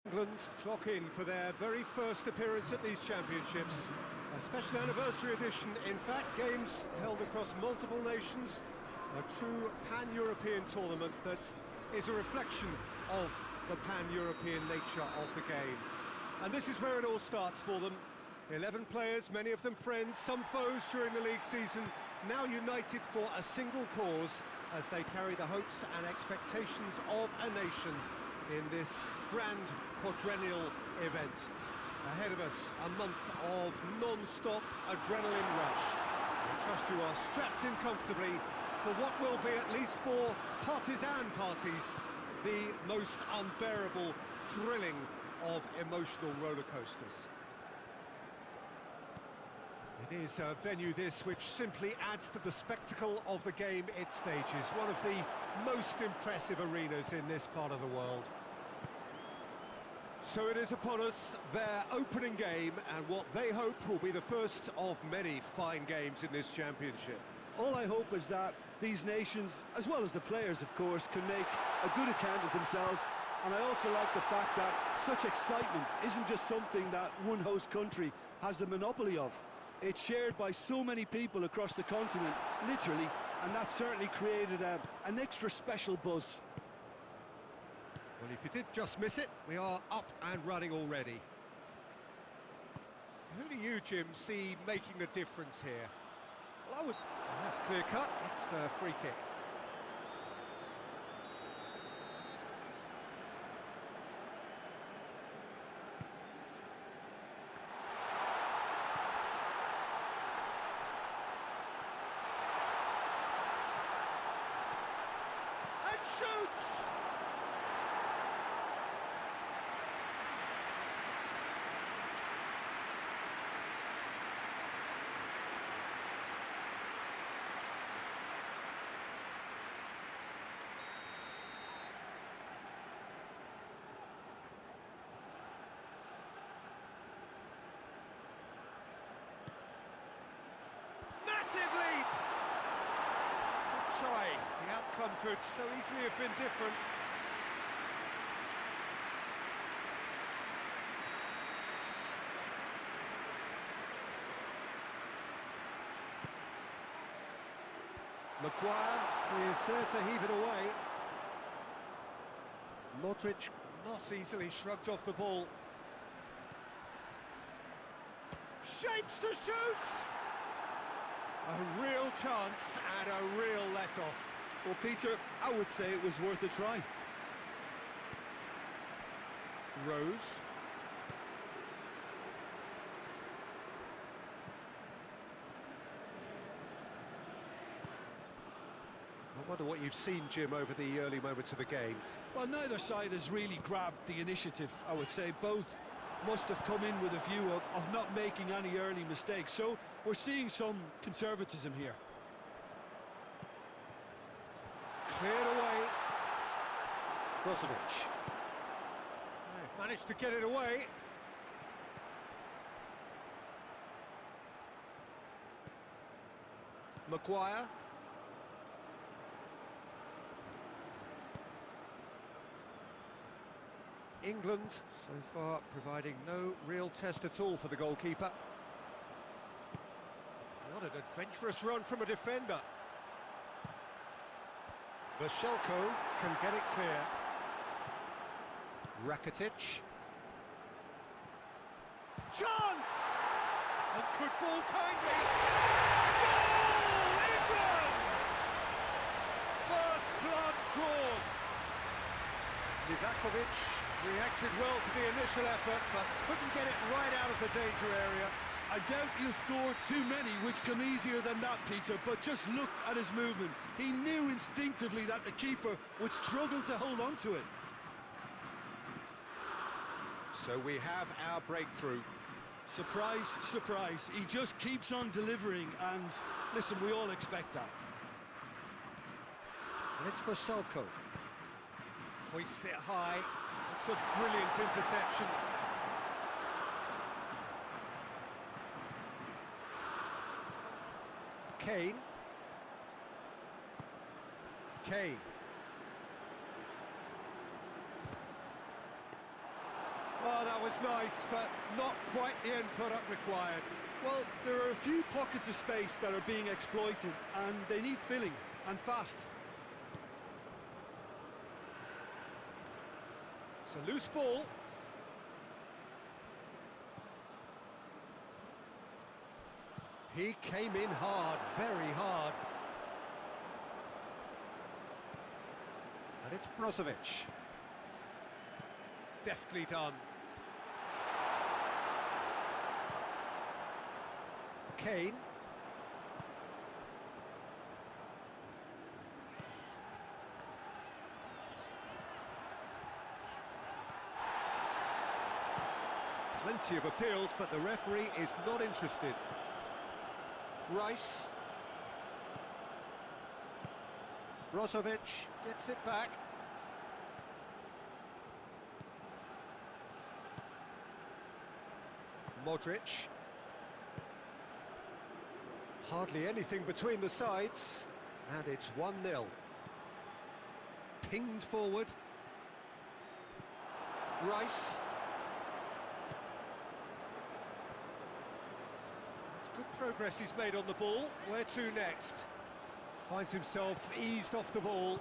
England clock in for their very first appearance at these championships. A special anniversary edition, in fact, games held across multiple nations, a true pan-European tournament that is a reflection of the pan-European nature of the game. And this is where it all starts for them. 11 players, many of them friends, some foes during the league season, now united for a single cause as they carry the hopes and expectations of a nation in this grand quadrennial event. Ahead of us, a month of non-stop adrenaline rush. I trust you are strapped in comfortably for what will be, at least for partisan parties, the most unbearable, thrilling of emotional roller coasters. It is a venue this which simply adds to the spectacle of the game it stages, one of the most impressive arenas in this part of the world. So it is upon us, their opening game, and what they hope will be the first of many fine games in this championship. All I hope is that these nations, as well as the players of course, can make a good account of themselves. And I also like the fact that such excitement isn't just something that one host country has the monopoly of. It's shared by so many people across the continent, literally, and that certainly created an extra special buzz. Well, if you did just miss it, we are up and running already. Who do you, Jim, see making the difference here? Well, that's clear cut, it's a free kick. And shoots! The outcome could so easily have been different. Maguire is there to heave it away. Modric not easily shrugged off the ball. Shapes to shoot! A real chance and a real let-off. Well, Peter, I would say it was worth a try. Rose. I wonder what you've seen, Jim, over the early moments of the game. Well, neither side has really grabbed the initiative, I would say. Both must have come in with a view of not making any early mistakes. So we're seeing some conservatism here. Cleared away. Brozovic. They've managed to get it away. Maguire. England, so far, providing no real test at all for the goalkeeper. What an adventurous run from a defender. Vashelko can get it clear. Rakitic. Chance! And could fall kindly. Goal! England! First blood drawn. Livakovic reacted well to the initial effort, but couldn't get it right out of the danger area. I doubt he'll score too many, which come easier than that, Peter, but just look at his movement. He knew instinctively that the keeper would struggle to hold on to it. So we have our breakthrough. Surprise, surprise. He just keeps on delivering, and listen, we all expect that. And it's Vashelko. Hoists it high. It's a brilliant interception. Kane. Oh, that was nice, but not quite the end product required. Well, there are a few pockets of space that are being exploited, and they need filling, and fast. It's a loose ball. He came in hard, very hard. And it's Brozovic. Deftly done. Kane. Plenty of appeals, but the referee is not interested. Rice. Brozovic gets it back. Modric. Hardly anything between the sides, and it's 1-0. Pinged forward. Rice. That's good progress he's made on the ball. Where to next? Finds himself eased off the ball.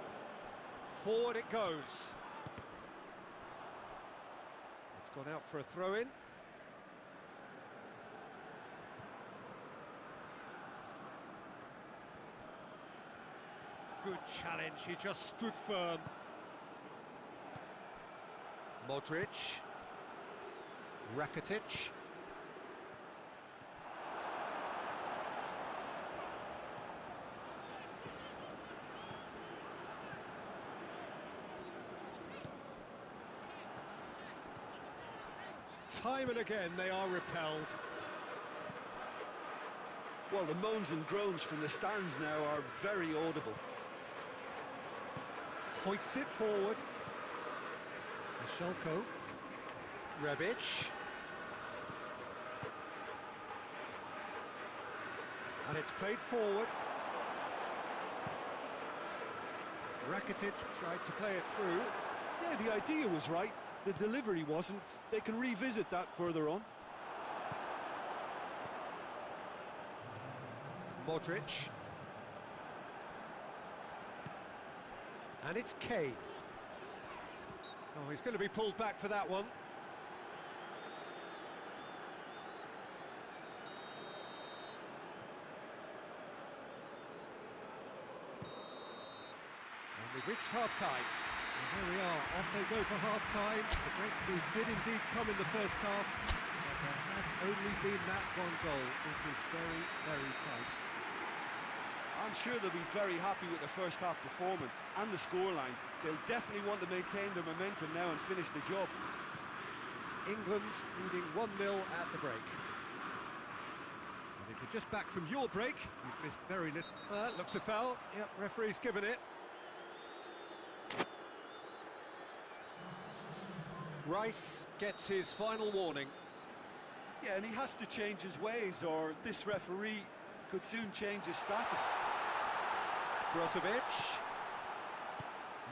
Forward it goes. It's gone out for a throw-in. Good challenge, he just stood firm. Modric. Rakitic. Time and again they are repelled. Well, the moans and groans from the stands now are very audible. Hoists it forward. Michelko. Rebic. And it's played forward. Rakitic tried to play it through. Yeah, the idea was right. The delivery wasn't. They can revisit that further on. Modric. And it's Kane. Oh, he's going to be pulled back for that one. And we've reached half-time. And here we are, off they go for half-time. The breakthrough did indeed come in the first half, but there has only been that one goal. This is very, very tight. I'm sure they'll be very happy with the first half performance and the scoreline. They'll definitely want to maintain their momentum now and finish the job. England leading 1-0 at the break. And if you're just back from your break, you've missed very little. Looks a foul. Yep, referee's given it. Rice gets his final warning. Yeah, and he has to change his ways, or this referee could soon change his status. Brozovic.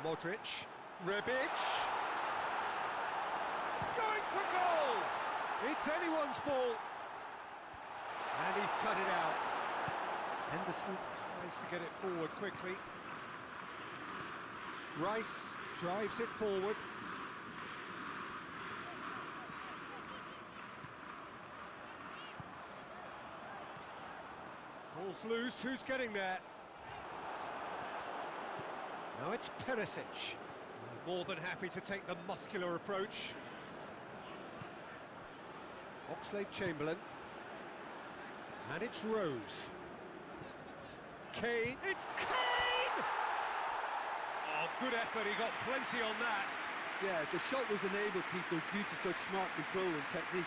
Modric. Rebic. Going for goal! It's anyone's ball. And he's cut it out. Henderson tries to get it forward quickly. Rice drives it forward. Ball's loose, who's getting there? Now it's Perisic. More than happy to take the muscular approach. Oxlade-Chamberlain. And it's Rose. Kane, it's Kane! Oh, good effort, he got plenty on that. Yeah, the shot was enabled, Peter, due to such smart control and technique.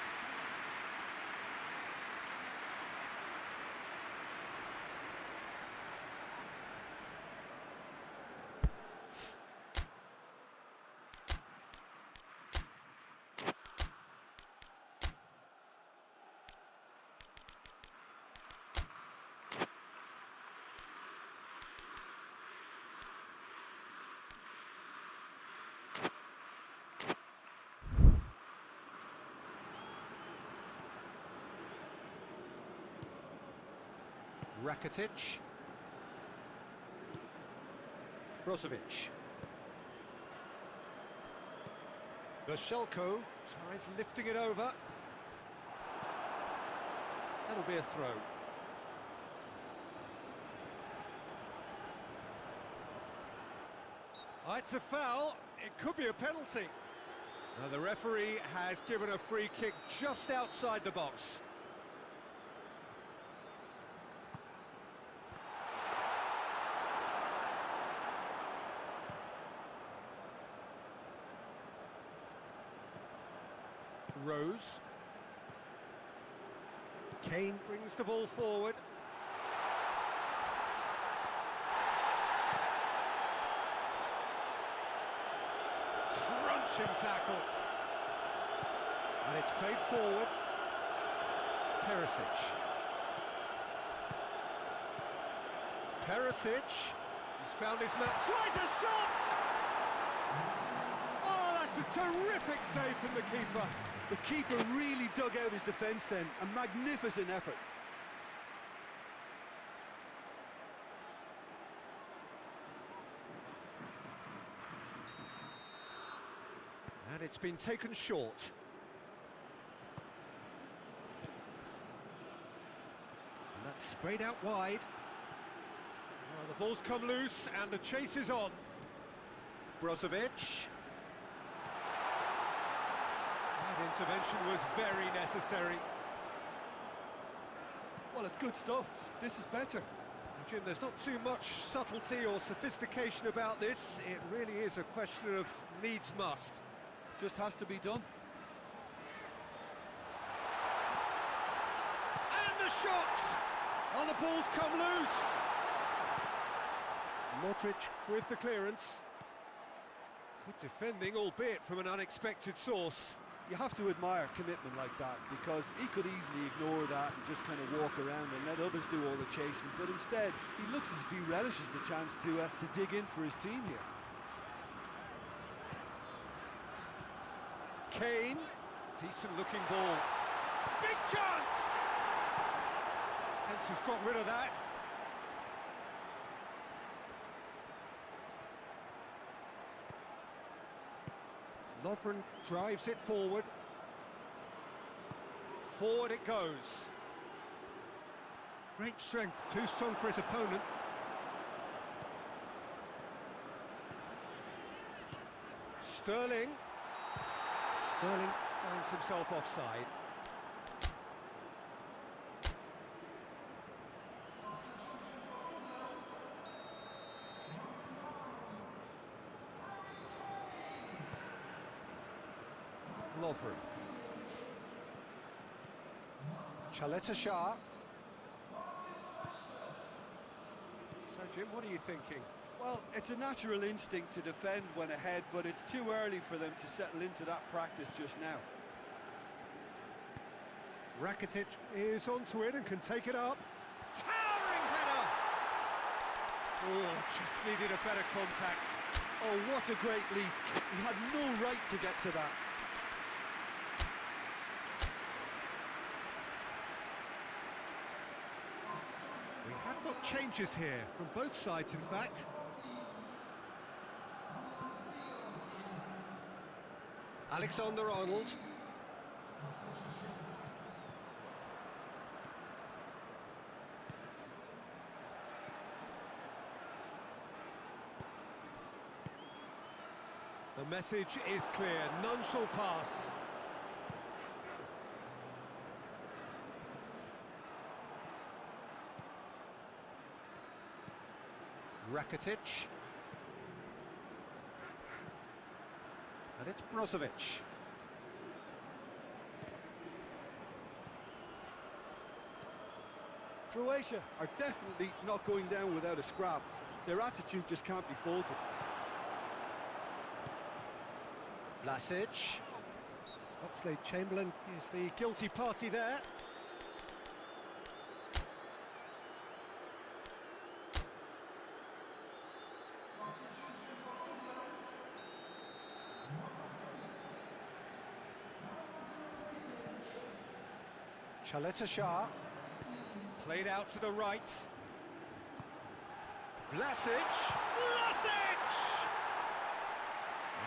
Rakitic. Brozovic. Vershelko tries lifting it over. That'll be a throw. Oh, it's a foul. It could be a penalty. Now the referee has given a free kick just outside the box. Rose. Kane brings the ball forward. Crunching tackle. And it's played forward. Perisic. Perisic. He's found his man. Tries a shot! Oh, that's a terrific save from the keeper. The keeper really dug out his defence then. A magnificent effort. And it's been taken short. And that's sprayed out wide. Well, the ball's come loose and the chase is on. Brozovic. That intervention was very necessary. Well, it's good stuff. This is better. Jim, there's not too much subtlety or sophistication about this. It really is a question of needs must. Just has to be done. And the shot! Oh, the ball's come loose. Modric with the clearance. Good defending, albeit from an unexpected source. You have to admire commitment like that, because he could easily ignore that and just kind of walk around and let others do all the chasing, but instead he looks as if he relishes the chance to dig in for his team here. Kane, decent looking ball. Big chance! Fence has got rid of that. Lovren drives it forward. Forward it goes. Great strength, too strong for his opponent. Sterling. Sterling finds himself offside. Lovren. Shah. So, Jim, what are you thinking? Well, it's a natural instinct to defend when ahead, but it's too early for them to settle into that practice just now. Rakitic is onto it and can take it up. Towering header! Oh, just needed a better contact. Oh, what a great leap. He had no right to get to that. We have got changes here, from both sides, in fact. Alexander-Arnold. The message is clear, none shall pass. Rakitic. And it's Brozovic. Croatia are definitely not going down without a scrap. Their attitude just can't be faulted. Vlasic. Oxlade-Chamberlain is the guilty party there. Shah played out to the right. Vlasic! Vlasic!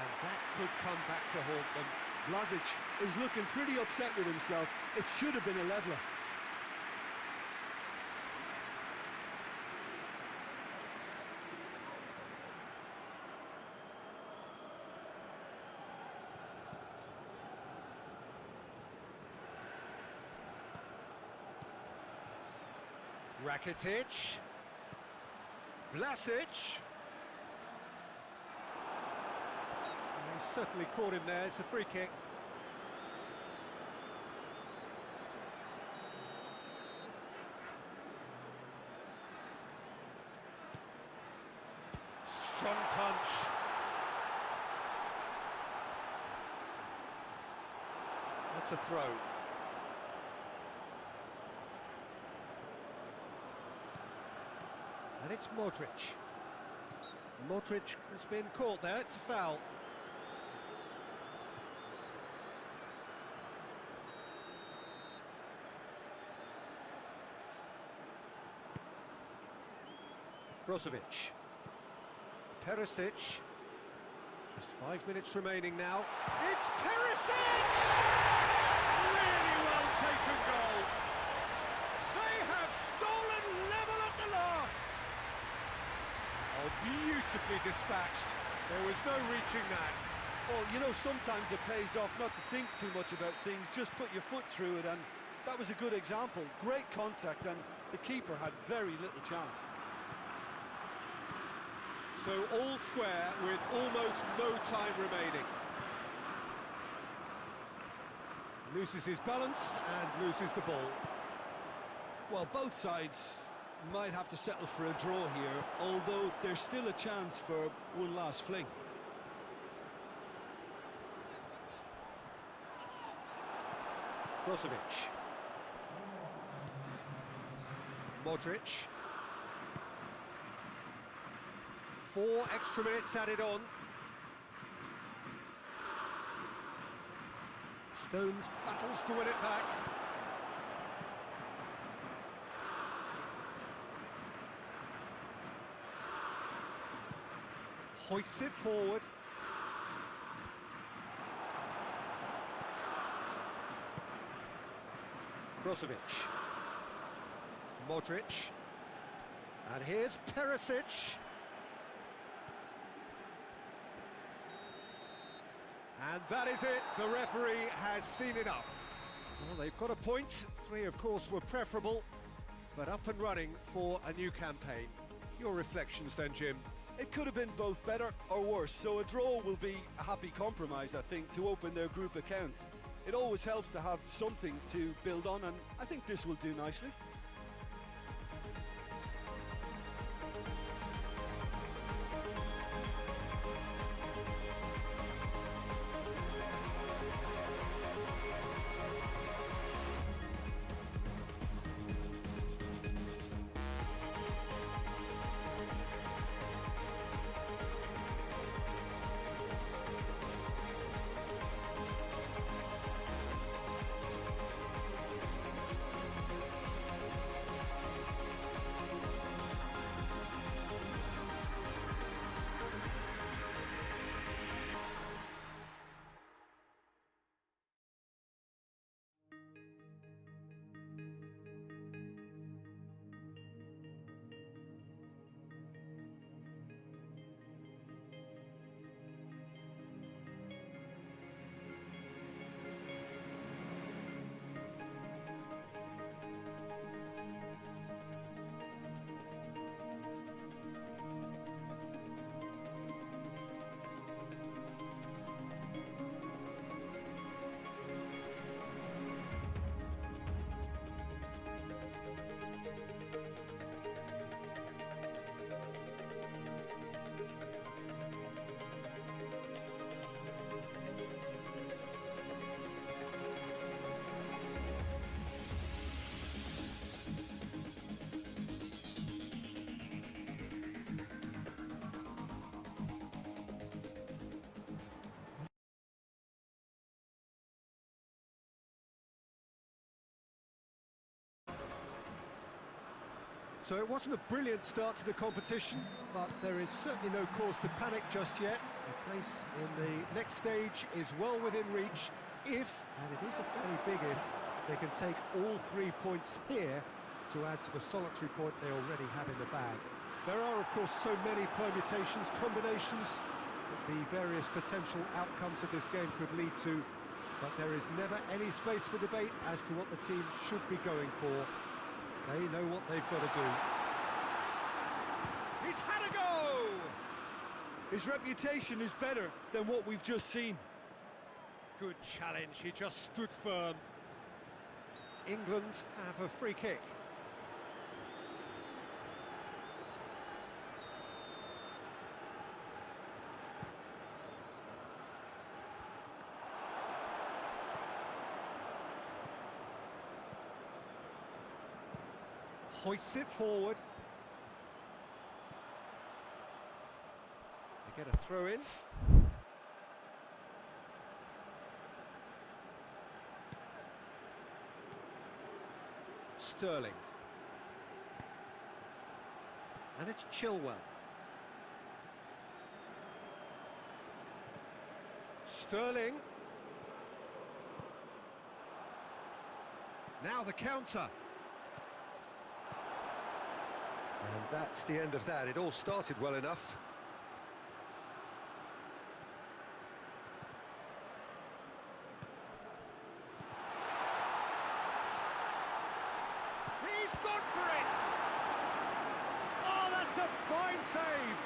And that could come back to haunt them. Vlasic is looking pretty upset with himself. It should have been a leveller. Rakitic. Vlasic. He certainly caught him there. It's a free kick. Strong punch. That's a throw. And it's Modric. Modric has been caught there, it's a foul. Brozovic. Perisic. Just 5 minutes remaining now. It's Perisic! Really well taken goal. They have stolen level at the last. Oh, beautifully dispatched. There was no reaching that. Well, you know, sometimes it pays off not to think too much about things, just put your foot through it, and that was a good example. Great contact, and the keeper had very little chance. So all square with almost no time remaining. Loses his balance and loses the ball. Well, both sides might have to settle for a draw here, although there's still a chance for one last fling. Brozovic. Modric. 4 extra minutes added on. Stones battles to win it back. Hoists it forward. Brozovic. Modric. And here's Perisic. And that is it, the referee has seen enough. Well, they've got a point, 3 of course were preferable, but up and running for a new campaign. Your reflections then, Jim? It could have been both better or worse, so a draw will be a happy compromise, I think, to open their group account. It always helps to have something to build on, and I think this will do nicely. So it wasn't a brilliant start to the competition, but there is certainly no cause to panic just yet. A place in the next stage is well within reach if, and it is a fairly big if, they can take all 3 points here to add to the solitary point they already have in the bag. There are, of course, so many permutations, combinations, that the various potential outcomes of this game could lead to, but there is never any space for debate as to what the team should be going for. They know what they've got to do. He's had a go! His reputation is better than what we've just seen. Good challenge, he just stood firm. England have a free kick. Hoists it forward. They get a throw in. Sterling. And it's Chilwell. Sterling. Now the counter. And that's the end of that. It all started well enough. He's gone for it! Oh, that's a fine save!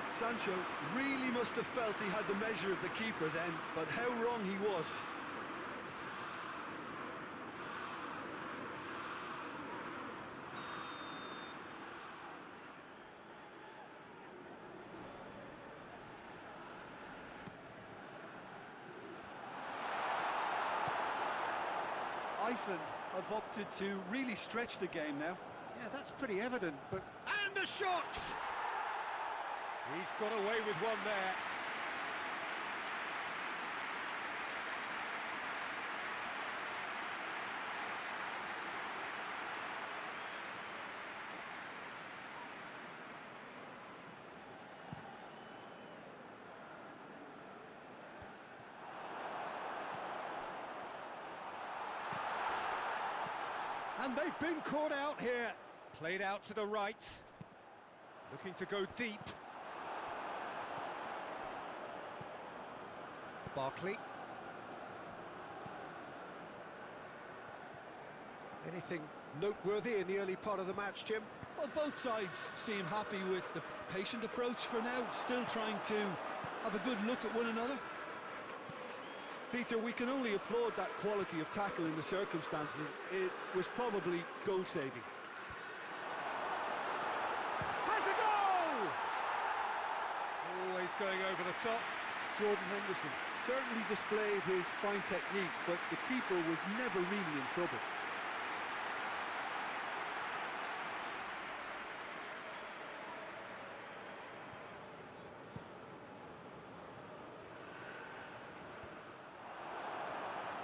Sancho really must have felt he had the measure of the keeper then, but how wrong he was. Iceland have opted to really stretch the game now. Yeah, that's pretty evident, but... And a shot! He's got away with one there. And they've been caught out here. Played out to the right. Looking to go deep. Barkley. Anything noteworthy in the early part of the match, Jim? Well, both sides seem happy with the patient approach for now, still trying to have a good look at one another. Peter, we can only applaud that quality of tackle in the circumstances. It was probably goal-saving. Has a goal! Always going over the top. Jordan Henderson certainly displayed his fine technique, but the keeper was never really in trouble.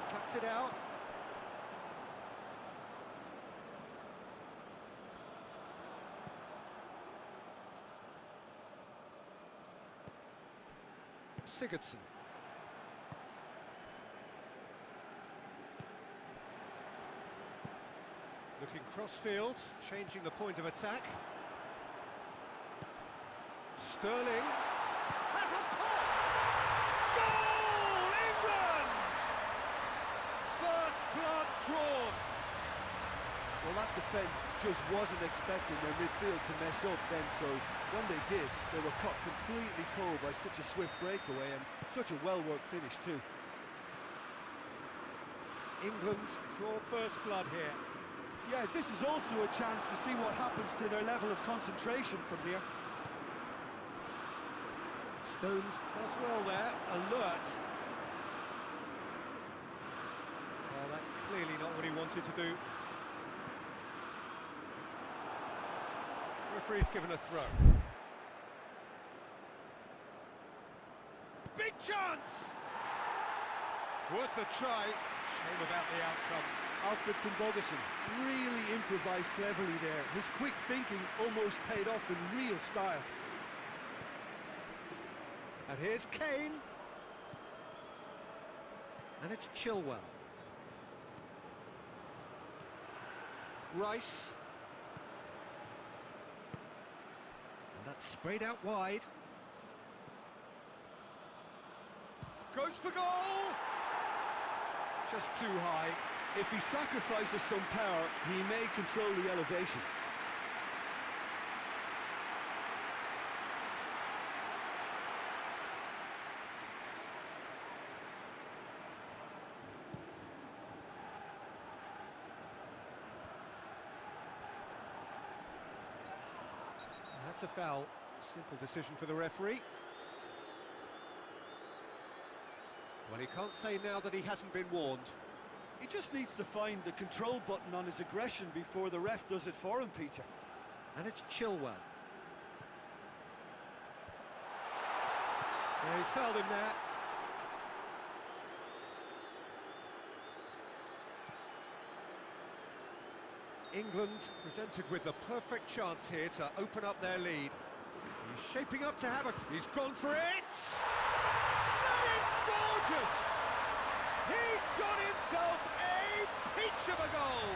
Cuts it out. Sigurdsson. Looking cross-field, changing the point of attack. Sterling has a pop! Goal! England! First blood drawn. Well, that defence just wasn't expecting their midfield to mess up then, so when they did, they were caught completely cold by such a swift breakaway and such a well-worked finish too. England draw first blood here. Yeah, this is also a chance to see what happens to their level of concentration from here. Stones does well there, alert. Well, that's clearly not what he wanted to do. Referee's given a throw. Big chance! Worth a try. Shame about the outcome. outfit from Bogason. Really improvised cleverly there. His quick thinking almost paid off in real style. And here's Kane. And it's Chilwell. Rice. And that's sprayed out wide. Goes for goal! Just too high. If he sacrifices some power, he may control the elevation. That's a foul. Simple decision for the referee. Well, he can't say now that he hasn't been warned. He just needs to find the control button on his aggression before the ref does it for him, Peter. And it's Chilwell. Yeah, he's fouled him there. England presented with the perfect chance here to open up their lead. He's shaping up to have a... He's gone for it! That is gorgeous! He's got himself a peach of a goal!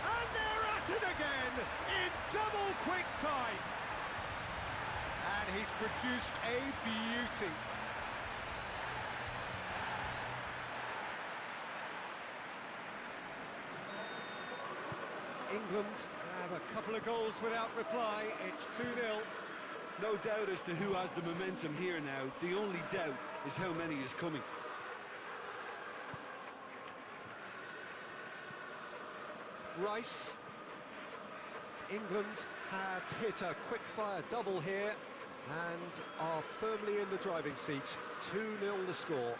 And they're at it again in double quick time! And he's produced a beauty. England grab a couple of goals without reply. It's 2-0. No doubt as to who has the momentum here now. The only doubt is how many is coming. Rice. England have hit a quick-fire double here and are firmly in the driving seat. 2-0 the score.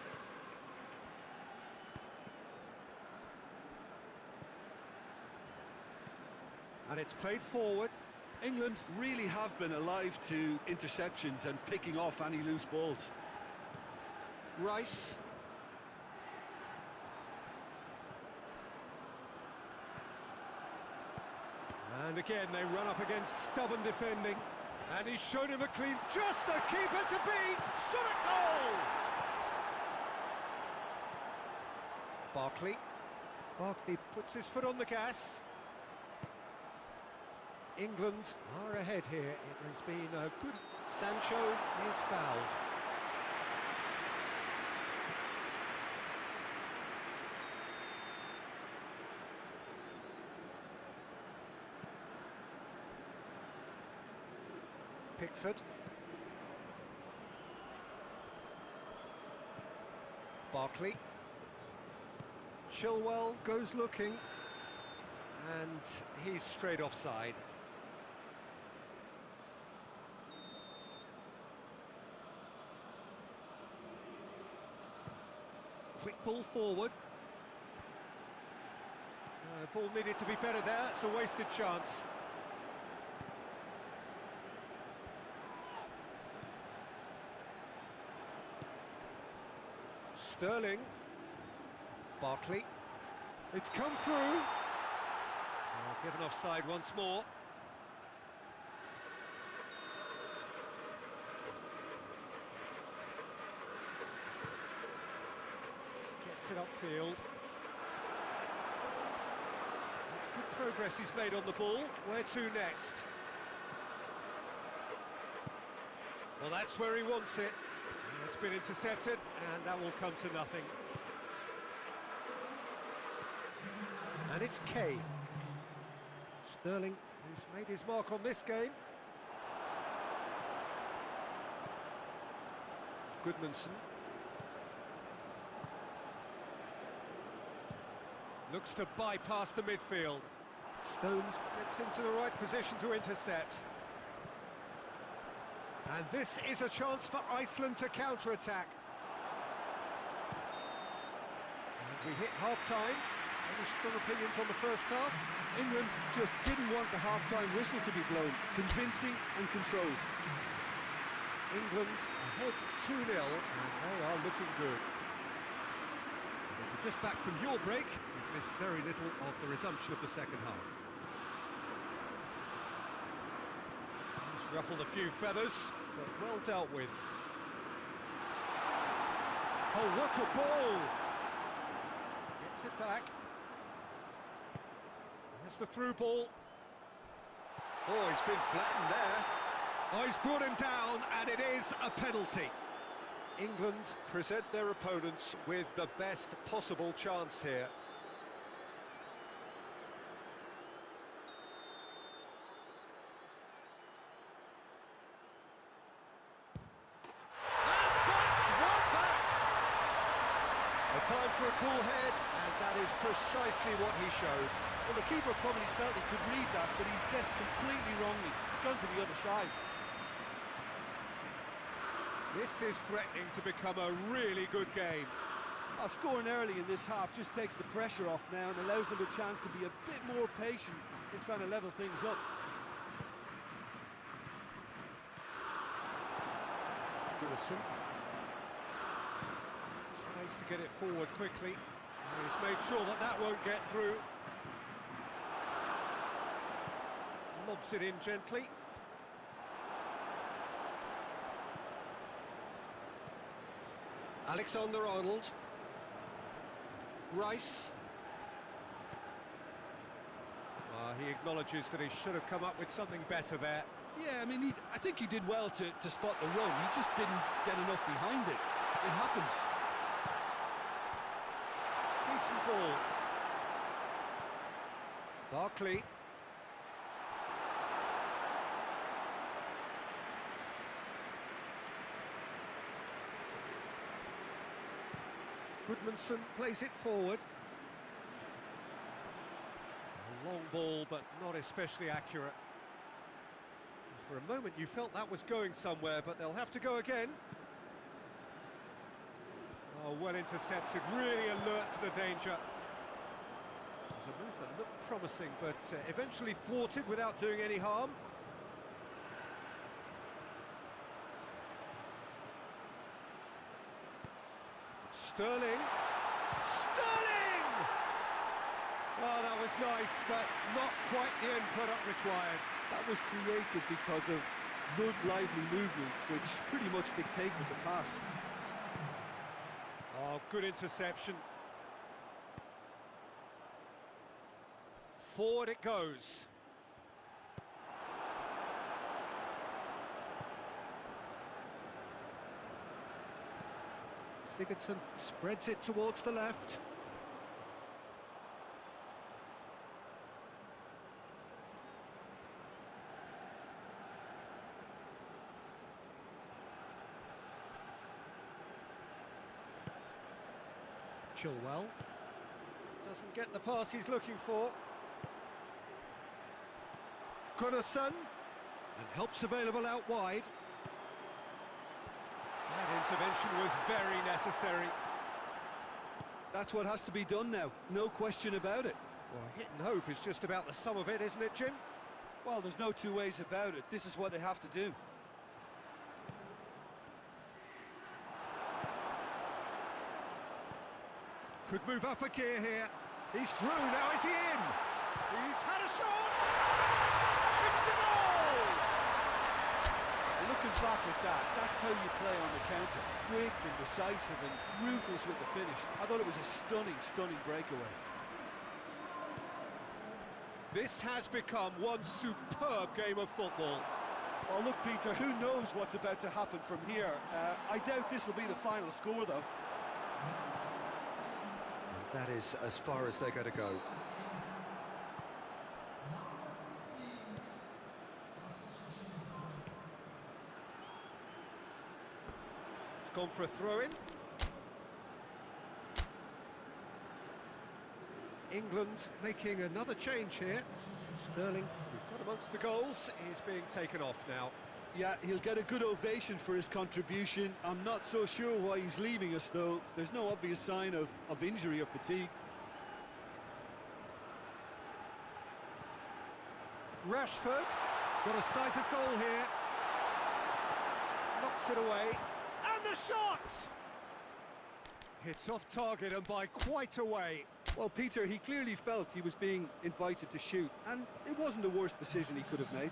And it's played forward. England really have been alive to interceptions and picking off any loose balls. Rice. And again they run up against stubborn defending. And he's shown him a clean... Just the keeper to beat! Shot at goal! Barkley puts his foot on the gas. England are ahead here. It has been a good... Sancho is fouled. Pickford. Barkley. Chilwell goes looking. And he's straight offside. Quick ball forward. Ball needed to be better there. It's a wasted chance. Sterling. Barkley. It's come through. Given offside once more. Gets it upfield. That's good progress he's made on the ball. Where to next? Well, that's where he wants it. It's been intercepted, and that will come to nothing. And it's Kane. Sterling, who's made his mark on this game. Goodmanson. Looks to bypass the midfield. Stones gets into the right position to intercept. And this is a chance for Iceland to counter-attack. And we hit half-time. Any strong opinions on the first half? England just didn't want the half-time whistle to be blown. Convincing and controlled. England ahead 2-0, and they are looking good. And if you're just back from your break, you've missed very little of the resumption of the second half. He's ruffled a few feathers, but well dealt with. Oh, what a ball! Gets it back. There's the through ball. Oh, he's been flattened there. Oh, he's brought him down, and it is a penalty. England present their opponents with the best possible chance here. A time for a cool head, and that is precisely what he showed. Well, the keeper probably felt he could read that, but he's guessed completely wrongly. He's gone to the other side. This is threatening to become a really good game. Scoring early in this half just takes the pressure off now and allows them a chance to be a bit more patient in trying to level things up. Goodison tries to get it forward quickly. He's made sure that that won't get through. Lobs it in gently. Alexander-Arnold. Rice. He acknowledges that he should have come up with something better there. Yeah, I mean, I think he did well to spot the run. He just didn't get enough behind it. It happens. Decent ball. Barkley. Goodmanson plays it forward. A long ball, but not especially accurate. For a moment you felt that was going somewhere, but they'll have to go again. Oh, well intercepted, really alert to the danger. It was a move that looked promising, but eventually thwarted without doing any harm. Sterling! Sterling! Oh, that was nice, but not quite the end product required. That was created because of good, lively movement, which pretty much dictated the pass. Oh, good interception. Forward it goes. Sigurdsson spreads it towards the left. Chilwell doesn't get the pass he's looking for. Goodison, and help's available out wide. That intervention was very necessary. That's what has to be done now, no question about it. Well, hit and hope is just about the sum of it, isn't it, Jim? Well, there's no two ways about it. This is what they have to do. Could move up a gear here. He's through, now is he in? He's had a shot! It's a goal! Looking back at that, that's how you play on the counter. Quick and decisive and ruthless with the finish. I thought it was a stunning, stunning breakaway. This has become one superb game of football. Well, look, Peter, who knows what's about to happen from here? I doubt this will be the final score, though. And that is as far as they're going to go. It's gone for a throw-in. England making another change here. Sterling, who's got amongst the goals, is being taken off now. Yeah, he'll get a good ovation for his contribution. I'm not so sure why he's leaving us, though. There's no obvious sign of injury or fatigue. Rashford, got a sight of goal here. Knocks it away. And the shot! It's off target and by quite a way. Well, Peter, he clearly felt he was being invited to shoot, and it wasn't the worst decision he could have made.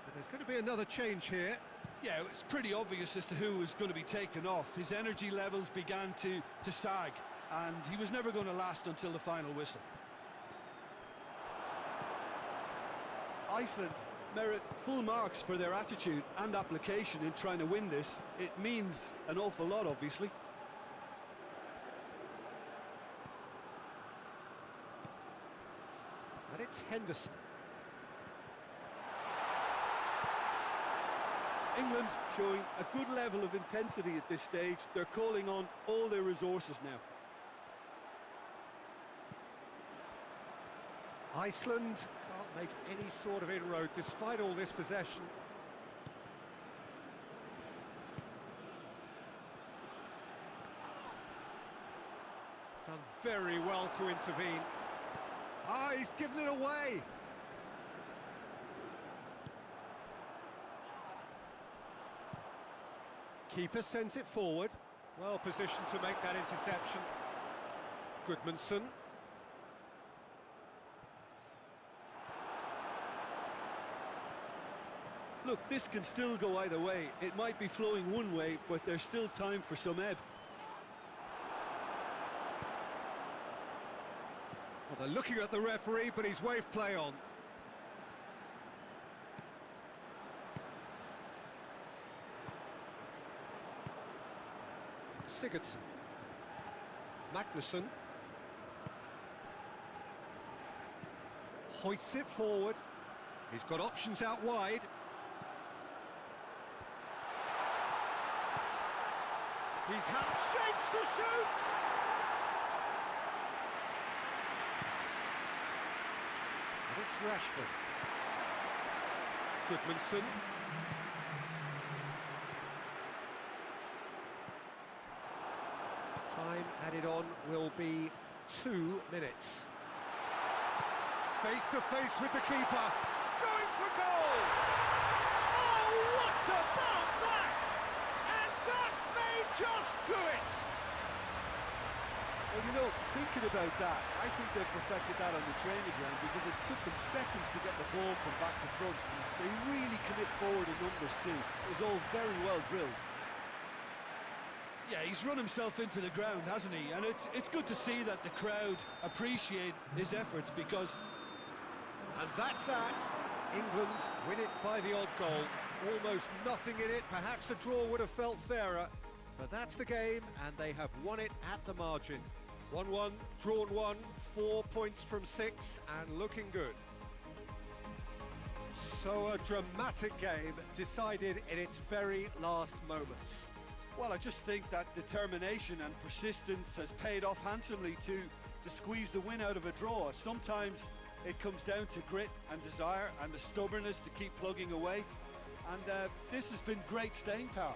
So there's going to be another change here. Yeah, it's pretty obvious as to who was going to be taken off. His energy levels began to sag, and he was never going to last until the final whistle. Iceland merit full marks for their attitude and application in trying to win this. It means an awful lot, obviously. And it's Henderson. England showing a good level of intensity at this stage. They're calling on all their resources now. Iceland can't make any sort of inroad despite all this possession. Done very well to intervene. Ah, he's given it away. Keeper sends it forward. Well positioned to make that interception. Goodmanson. Look, this can still go either way. It might be flowing one way, but there's still time for some ebb. Well, they're looking at the referee, but he's waved play on. Sigurdsson. Magnusson. Hoists it forward. He's got options out wide. He's had shapes to shoot! And it's Rashford. Goodmanson. Time added on will be 2 minutes. Face to face with the keeper. Going for goal! Oh, what about that? And that may just do it! Well, you know, thinking about that, I think they've perfected that on the training ground because it took them seconds to get the ball from back to front. They really commit forward in numbers too. It was all very well drilled. Yeah, he's run himself into the ground, hasn't he? And it's good to see that the crowd appreciate his efforts because... And that's that. England win it by the odd goal. Almost nothing in it. Perhaps a draw would have felt fairer. But that's the game, and they have won it at the margin. 1-1, drawn 1, 4 points from 6, and looking good. So a dramatic game decided in its very last moments. Well, I just think that determination and persistence has paid off handsomely to squeeze the win out of a draw. Sometimes it comes down to grit and desire and the stubbornness to keep plugging away. And this has been great staying power.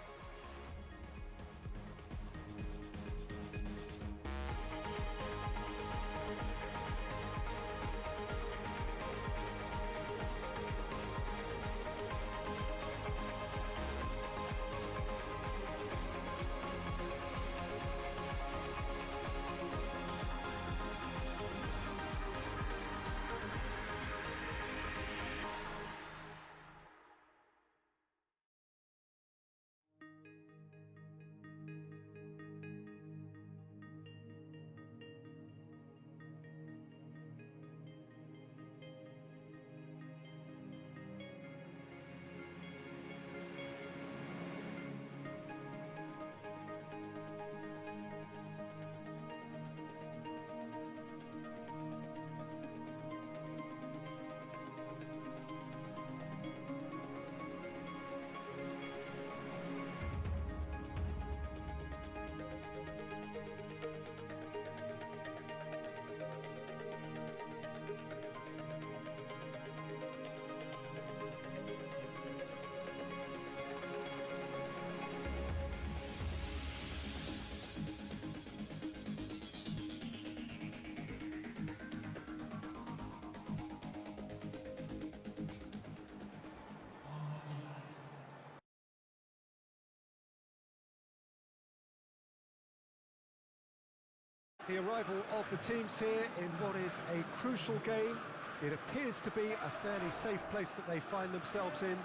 The arrival of the teams here in what is a crucial game. It appears to be a fairly safe place that they find themselves in.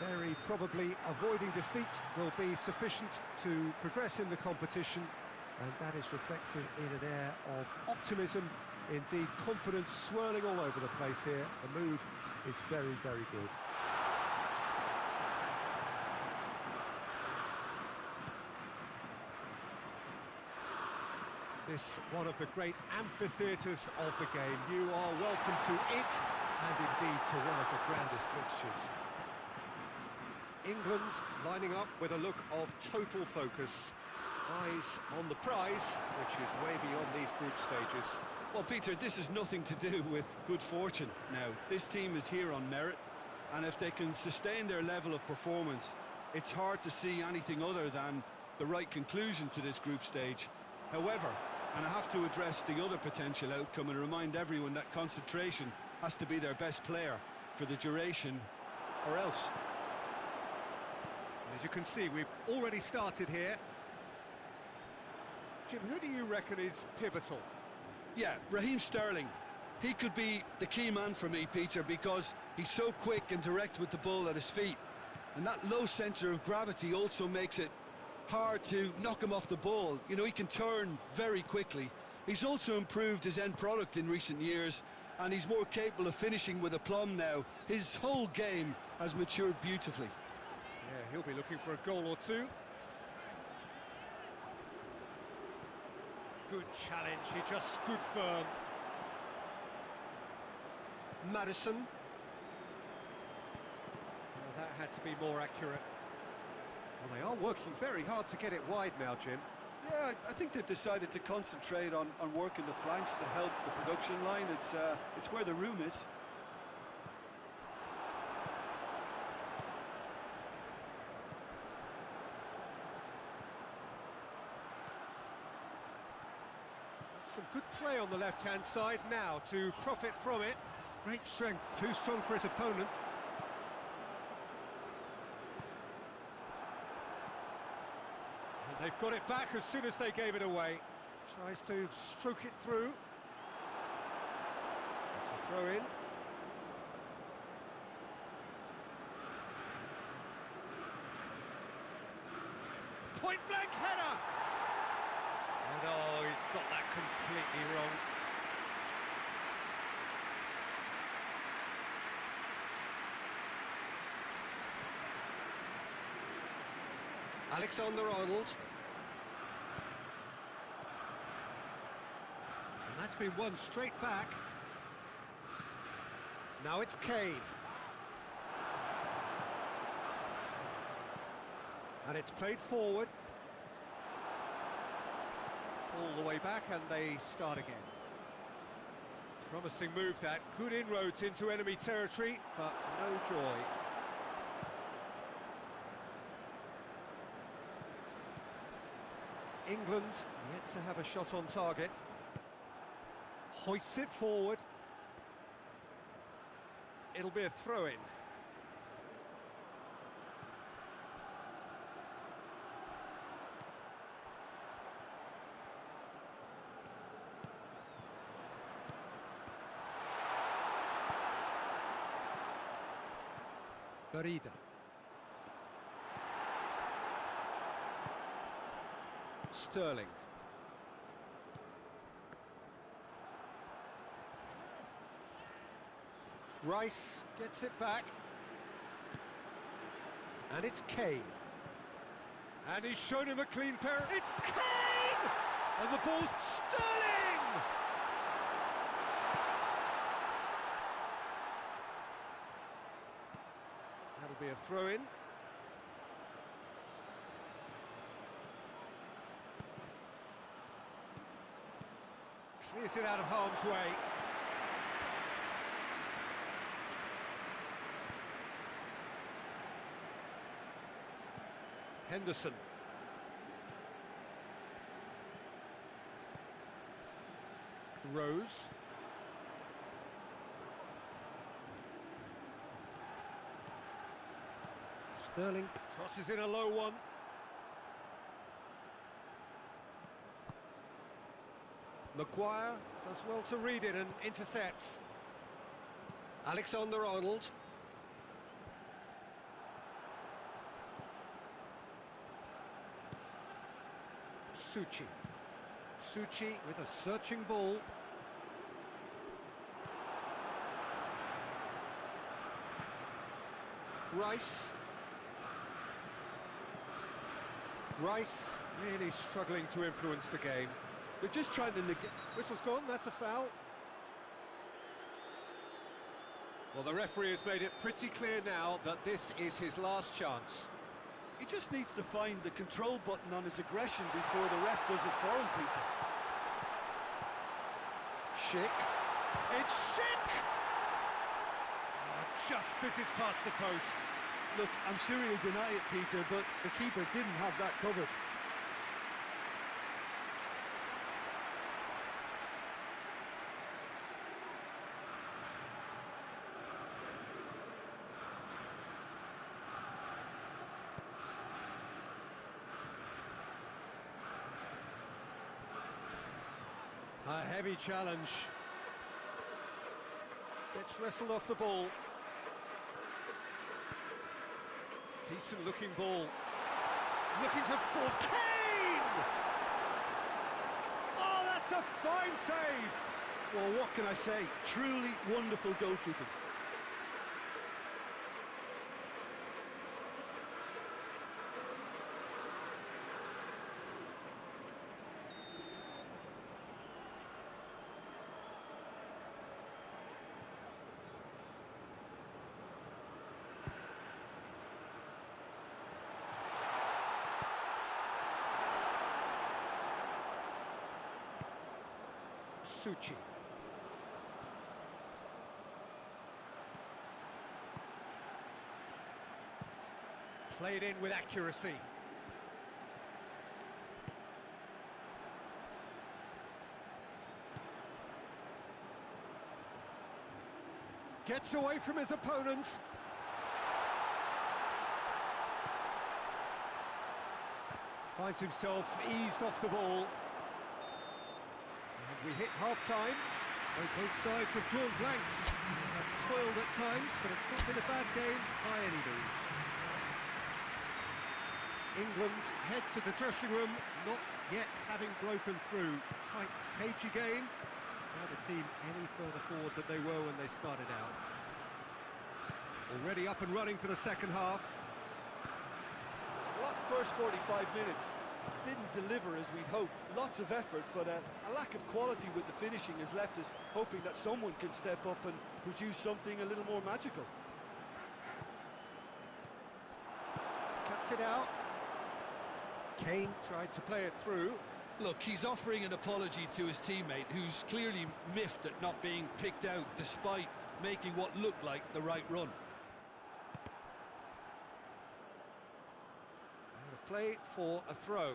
Very probably avoiding defeat will be sufficient to progress in the competition, and that is reflected in an air of optimism, indeed confidence swirling all over the place here. The mood is very, very good. This one of the great amphitheatres of the game. You are welcome to it, and indeed to one of the grandest fixtures. England lining up with a look of total focus. Eyes on the prize, which is way beyond these group stages. Well, Peter, this is nothing to do with good fortune now. This team is here on merit, and if they can sustain their level of performance, it's hard to see anything other than the right conclusion to this group stage. However, and I have to address the other potential outcome and remind everyone that concentration has to be their best player for the duration, or else. As you can see, we've already started here. Jim, who do you reckon is pivotal? Yeah, Raheem Sterling. He could be the key man for me, Peter, because he's so quick and direct with the ball at his feet. And that low centre of gravity also makes it hard to knock him off the ball. You know, he can turn very quickly. He's also improved his end product in recent years, and he's more capable of finishing with aplomb now. His whole game has matured beautifully. Yeah, he'll be looking for a goal or two. Good challenge, he just stood firm. Maddison. Well, that had to be more accurate. Well, they are working very hard to get it wide now, Jim. Yeah, I think they've decided to concentrate on working the flanks to help the production line. It's where the room is. Some good play on the left-hand side now to profit from it. Great strength, too strong for his opponent. And they've got it back as soon as they gave it away. Tries to stroke it through. It's a throw in. Point blank header! And oh, he's got that completely wrong. Alexander-Arnold. And that's been won straight back. Now it's Kane. And it's played forward. All the way back, and they start again. Promising move that. Good inroads into enemy territory, but no joy. England yet to have a shot on target. Hoists it forward. It'll be a throw-in. Barida. Sterling. Rice gets it back. And it's Kane. And he's shown him a clean pair. It's Kane! And the ball's Sterling! That'll be a throw-in. Clears it out of harm's way. Henderson. Rose. Sterling crosses in a low one. Maguire does well to read it and intercepts. Alexander-Arnold. Suchi. Suchi with a searching ball. Rice. Rice really struggling to influence the game. They're just trying to negate... Whistle's gone, that's a foul. Well, the referee has made it pretty clear now that this is his last chance. He just needs to find the control button on his aggression before the ref does it for him, Peter. Schick. It's Schick! Oh, just fizzes past the post. Look, I'm sure he'll deny it, Peter, but the keeper didn't have that covered. A heavy challenge. Gets wrestled off the ball. Decent looking ball. Looking to force Kane! Oh, that's a fine save! Well, what can I say? Truly wonderful goalkeeping. Suchi. Played in with accuracy. Gets away from his opponents. Finds himself eased off the ball. We hit half-time. Both sides have drawn blanks. Have toiled at times, but it's not been a bad game by any means. England head to the dressing room, not yet having broken through. Tight, cagey game. Now the team any further forward than they were when they started out. Already up and running for the second half. Well, that first 45 minutes didn't deliver as we'd hoped. Lots of effort, but a lack of quality with the finishing has left us hoping that someone can step up and produce something a little more magical. Cuts it out. Kane tried to play it through. Look, he's offering an apology to his teammate, who's clearly miffed at not being picked out despite making what looked like the right run. Out of play for a throw.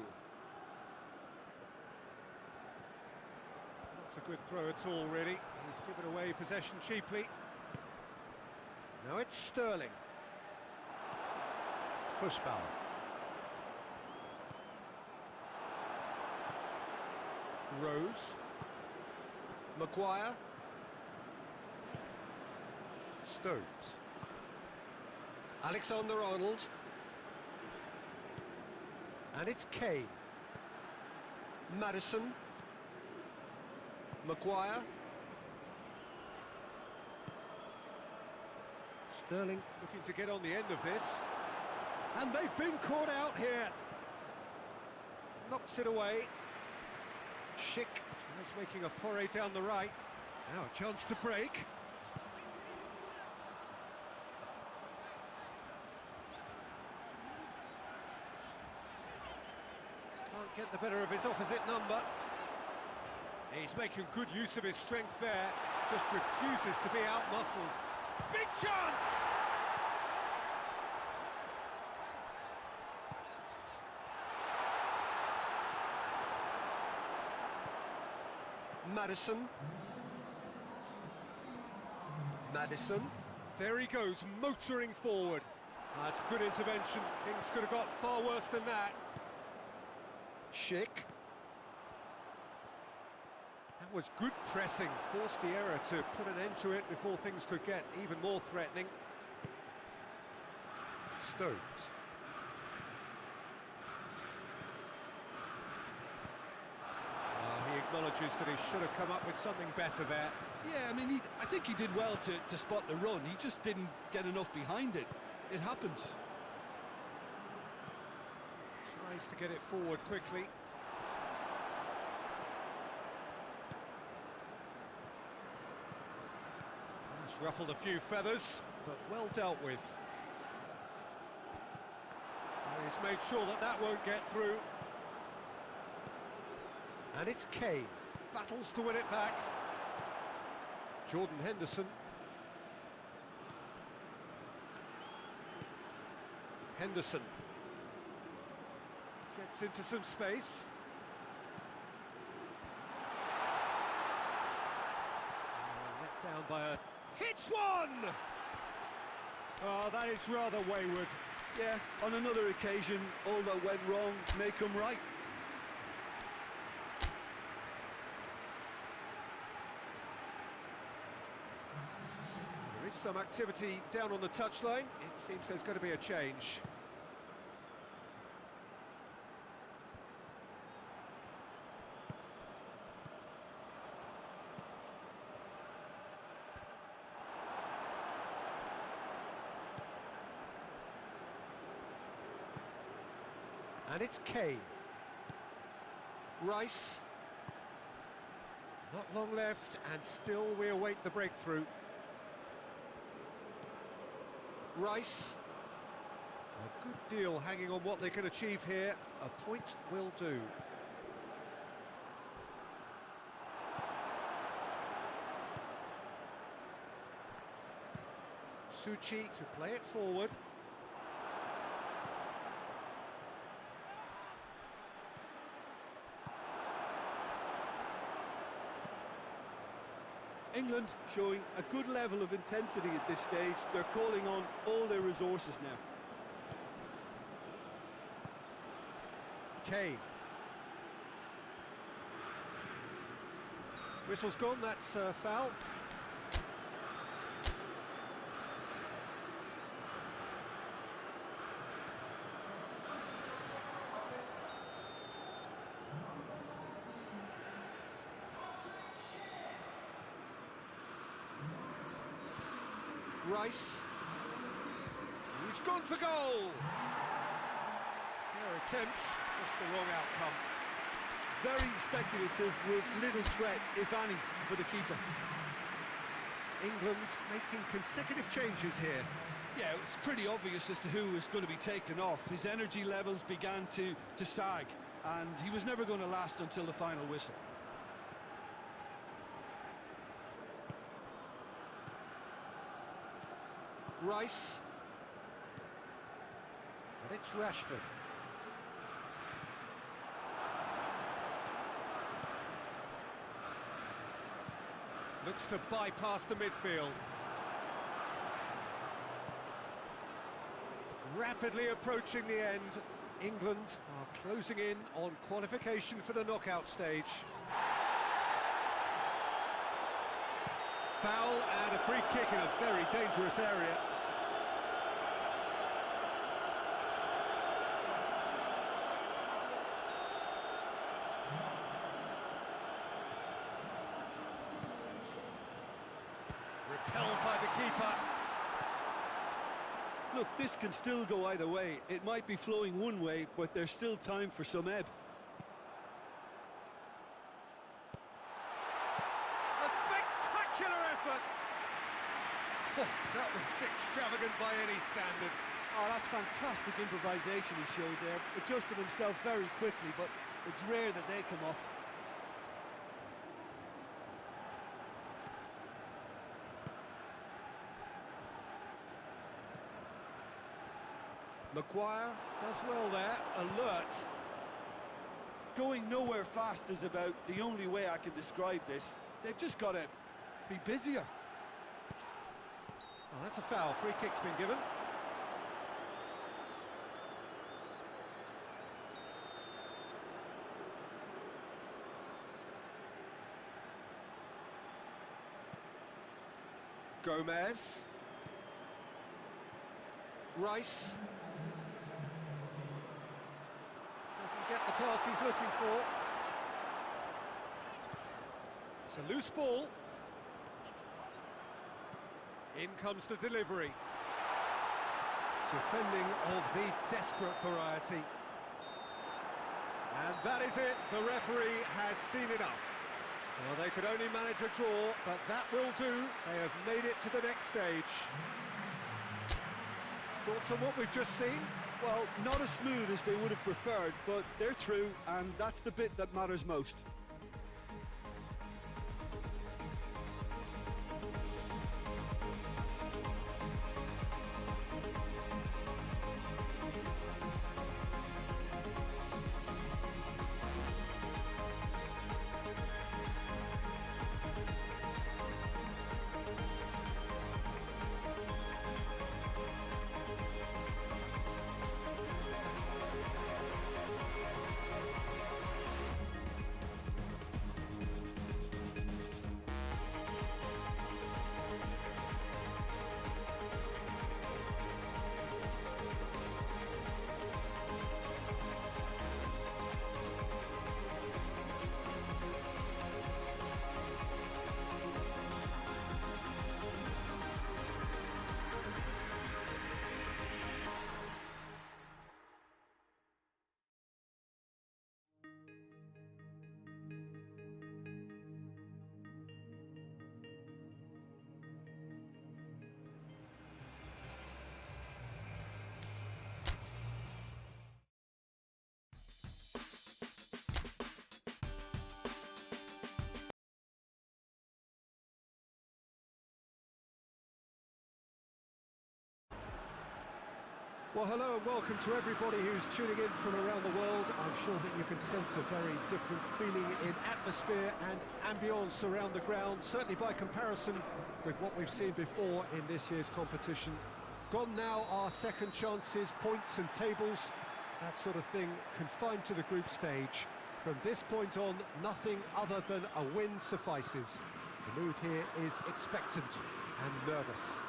Not a good throw at all, really. He's given away possession cheaply. Now it's Sterling. Pushball. Rose. Maguire. Stones. Alexander-Arnold. And it's Kane. Maddison. Maguire. Sterling looking to get on the end of this. And they've been caught out here. Knocks it away. Schick tries making a foray down the right. Now a chance to break. Can't get the better of his opposite number. He's making good use of his strength there. Just refuses to be out-muscled. Big chance! Maddison. Maddison. There he goes, motoring forward. That's good intervention. Things could have got far worse than that. Schick. was good pressing, forced the error to put an end to it before things could get even more threatening. Stones. He acknowledges that he should have come up with something better there. Yeah, I mean, I think he did well to spot the run. He just didn't get enough behind it. It happens. Tries to get it forward quickly. It's ruffled a few feathers, but well dealt with. And he's made sure that that won't get through. And it's Kane. Battles to win it back. Jordan Henderson. Henderson. Gets into some space. Let down by a... Hits one! Oh, that is rather wayward. Yeah, on another occasion, all that went wrong may come right. There is some activity down on the touchline. It seems there's going to be a change. And it's Kane. Rice. Not long left, and still we await the breakthrough. Rice. A good deal hanging on what they can achieve here. A point will do. Suchi to play it forward. England showing a good level of intensity at this stage. They're calling on all their resources now. Kane. Whistle's gone, that's a foul. Rice. He's gone for goal. Their attempt, just the wrong outcome. Very speculative with little threat, if any, for the keeper. England making consecutive changes here. Yeah, it's pretty obvious as to who was going to be taken off. His energy levels began to sag, and he was never going to last until the final whistle. Rice. And it's Rashford. Looks to bypass the midfield. Rapidly approaching the end. England are closing in on qualification for the knockout stage. Foul and a free kick in a very dangerous area. Repelled by the keeper. Look, this can still go either way. It might be flowing one way, but there's still time for some ebb. A spectacular effort! Oh, that was extravagant by any standard. Oh, that's fantastic improvisation he showed there. Adjusted himself very quickly, but it's rare that they come off. Maguire does well there, alert. Going nowhere fast is about the only way I can describe this. They've just got to be busier. Oh, that's a foul. Free kick's been given. Gomez. Rice. Doesn't get the pass he's looking for. It's a loose ball. In comes the delivery. Defending of the desperate variety. And that is it. The referee has seen enough. Well, they could only manage a draw, but that will do. They have made it to the next stage. Thoughts on what we've just seen? Well, not as smooth as they would have preferred, but they're through, and that's the bit that matters most. Well, hello and welcome to everybody who's tuning in from around the world. I'm sure that you can sense a very different feeling in atmosphere and ambience around the ground, certainly by comparison with what we've seen before in this year's competition. Gone now are second chances, points and tables, that sort of thing confined to the group stage. From this point on, nothing other than a win suffices. The mood here is expectant and nervous.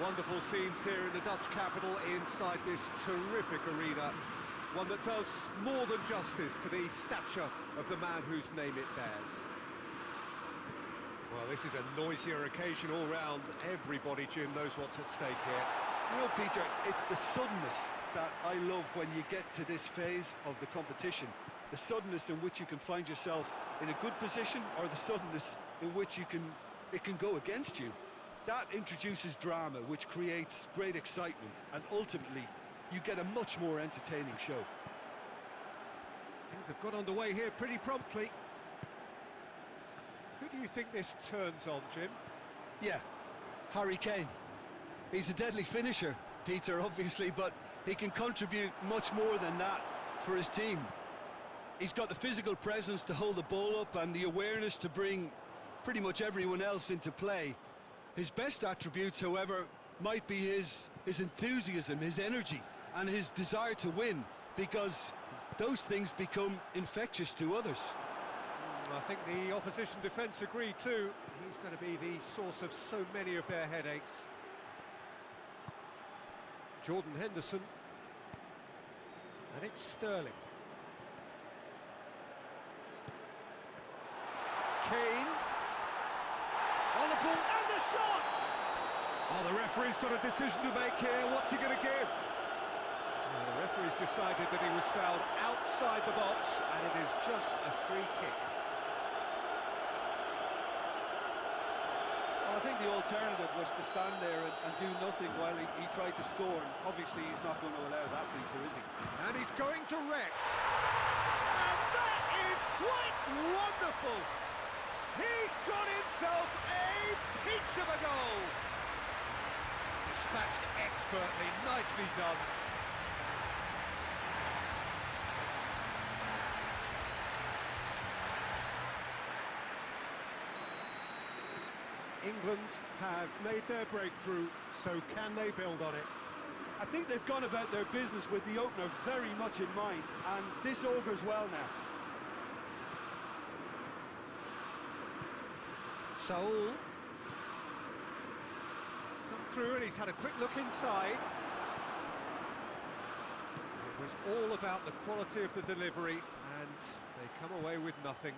Wonderful scenes here in the Dutch capital inside this terrific arena. One that does more than justice to the stature of the man whose name it bears. Well, this is a noisier occasion all round. Everybody, Jim, knows what's at stake here. You know, Peter, it's the suddenness that I love when you get to this phase of the competition. The suddenness in which you can find yourself in a good position, or the suddenness in which it can go against you. That introduces drama, which creates great excitement, and ultimately, you get a much more entertaining show. Things have got underway here pretty promptly. Who do you think this turns on, Jim? Yeah, Harry Kane. He's a deadly finisher, Peter, obviously, but he can contribute much more than that for his team. He's got the physical presence to hold the ball up and the awareness to bring pretty much everyone else into play. His best attributes, however, might be his enthusiasm, his energy, and his desire to win, because those things become infectious to others. I think the opposition defence agree too. He's going to be the source of so many of their headaches. Jordan Henderson. And it's Sterling. Kane. On the ball, and the shot! Oh, the referee's got a decision to make here. What's he going to give? Well, the referee's decided that he was fouled outside the box, and it is just a free kick. Well, I think the alternative was to stand there and do nothing while he tried to score, and obviously he's not going to allow that, Peter, is he? And he's going to Rex. And that is quite wonderful! He's got himself a peach of a goal! Dispatched expertly, nicely done. England have made their breakthrough, so can they build on it? I think they've gone about their business with the opener very much in mind, and this augurs well now. Saul. He's come through and he's had a quick look inside. It was all about the quality of the delivery, and they come away with nothing.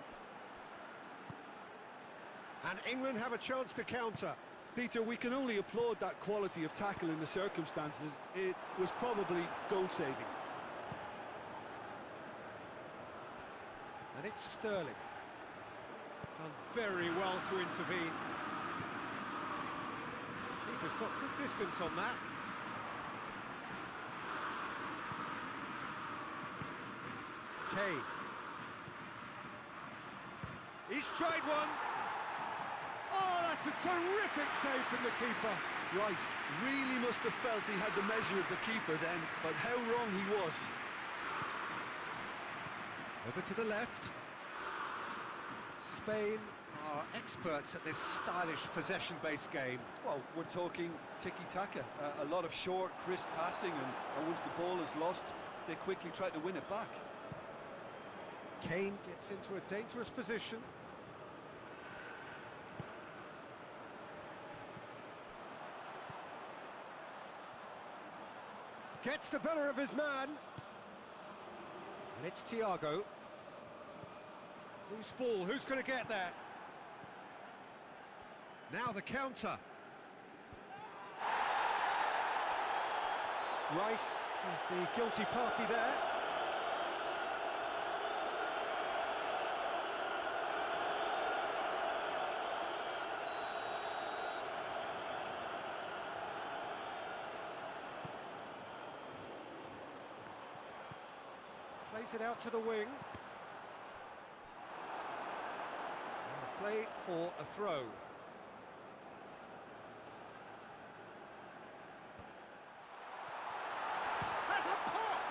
And England have a chance to counter. Peter, we can only applaud that quality of tackle in the circumstances. It was probably goal-saving. And it's Sterling. Done very well to intervene. Keeper's got good distance on that. Kane. He's tried one. Oh, that's a terrific save from the keeper. Rice really must have felt he had the measure of the keeper then, but how wrong he was. Over to the left. Spain are experts at this stylish possession-based game. Well, we're talking tiki-taka, a lot of short, crisp passing, and once the ball is lost, they quickly try to win it back. Kane gets into a dangerous position. Gets the better of his man. And it's Thiago. Loose ball, who's going to get there? Now the counter. Rice is the guilty party there. Plays it out to the wing. Play for a throw. Has a pop!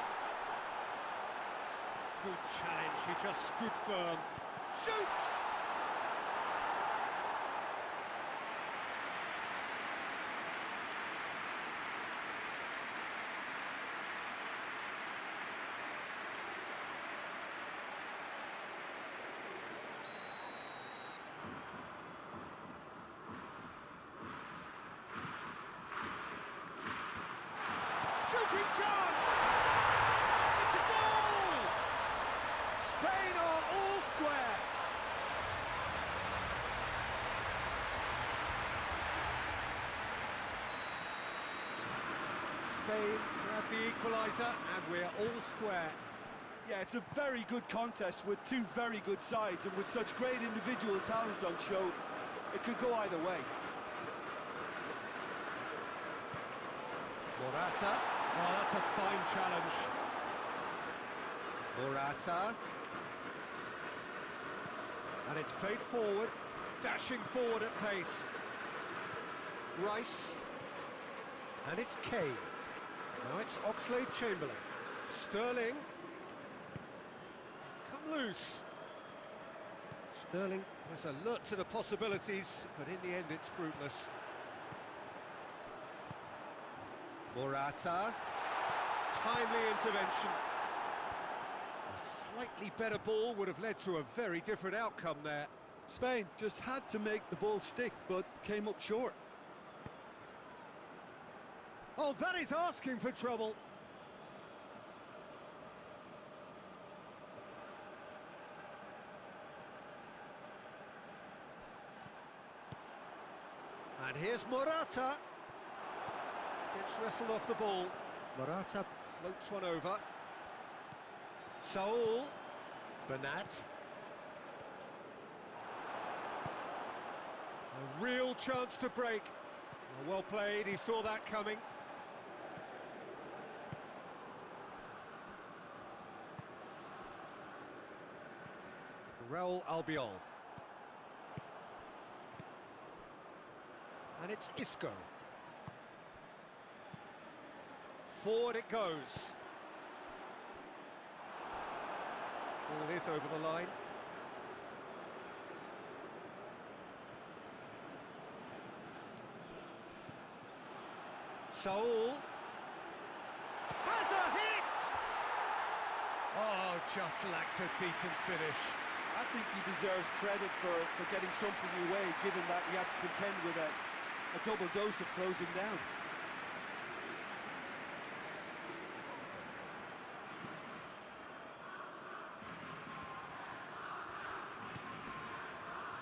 Good challenge, he just stood firm. Shoots! Shooting chance! It's a goal! Spain are all square. Spain grab the equaliser and we're all square. Yeah, it's a very good contest with two very good sides, and with such great individual talent on show, it could go either way. Morata. Oh, that's a fine challenge. Morata. And it's played forward, dashing forward at pace. Rice. And it's Kane. Now it's Oxlade-Chamberlain. Sterling. He's come loose. Sterling was alert to the possibilities, but in the end it's fruitless. Morata, timely intervention. A slightly better ball would have led to a very different outcome there. Spain just had to make the ball stick, but came up short. Oh, that is asking for trouble. And here's Morata. Gets wrestled off the ball. Morata floats one over. Saul. Bernat. A real chance to break. Well played, he saw that coming. Raul Albiol. And it's Isco. Forward it goes. Ball is over the line. Saul has a hit! Oh, just lacked a decent finish. I think he deserves credit for getting something away, given that he had to contend with a double dose of closing down.